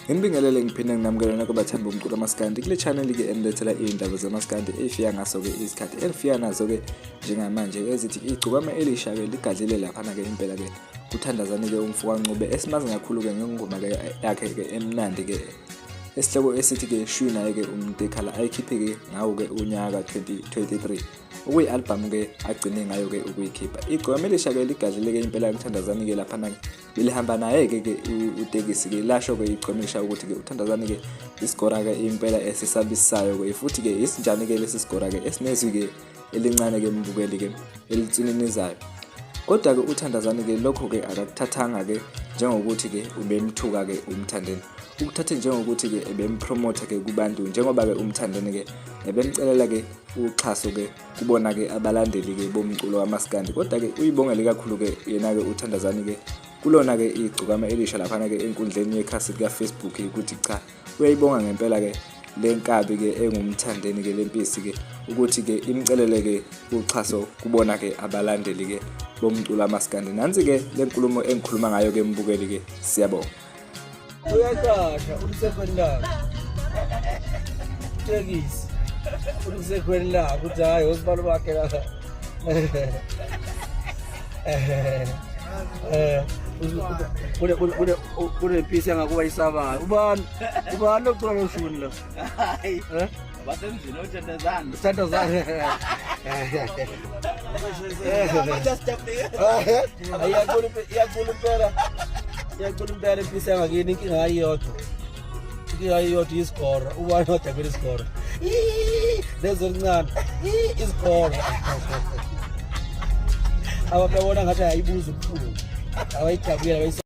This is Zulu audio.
Ngibingelele ngiphinde nginamkelana kubathanda umculo amaskandi kule channel ke enilethela izindaba zamaskandi efika ngaso ke isikhathi elifika nazo ke njengamanje ezithi igcokama elisha ke ligadlile lapha na ke impela ke uthandazani ke umfowaqube esimazi kakhulu ke ngengoma ke yakhe ke emnandi ke esihloko esithi ke shwina ke umuntu ekhala ayikhiphe ke ngawo ke unyaka 2023 ukuyi album ke agcine ngayo ke ukuyikhipha igcokama elisha ke ligadlile ke impela uthandazani ke lapha na bilihamba naye ke utekisi ke lasho ke iqomisha ukuthi ke uthandazani ke iskora ke impela esisabisayo ke futhi ke isinjani ke lesi skora ke esinezwi ke elincane ke mbukeli ke elitsininizayo kodwa ke uthandazani ke lokho ke akathathanga ke njengokuthi ke ubemthuka ke umthandeni ukuthathe njengokuthi ke ebempromote ke kubantu njengoba ke umthandeni ke ebemcelela ke uxhaso ke kubona ke abalandeli ke bomculo wamaskandi kodwa ke uyibongele kakhulu ke yena ke uthandazani ke kulona ke igcokama elisha lapha ke enkundleni yekhasi ka Facebook ukuthi cha uyayibonga ngempela ke lenkabi ke engumthandeni ke lempisi ke ukuthi ke imcelele ke uxhaso kubona ke abalandeli ke bomculo wamaskandi nansi ke lenkulumo engikhuluma ngayo ke mbukeli ke siyabonga uyaqasha ulisekhwela tekisi ulisekhwela ukuthi hayi osibalo bakhe la kule pisi angakuba isabayo ubani lokucula loshuni la hayi basemzini uthandazani iyaqula impela impisi angakini inkinga ayiyodwa iskora ubani wadabela iskora lezo lincane iskora ababona ngathi ayibuza ubuhlungu awayijabula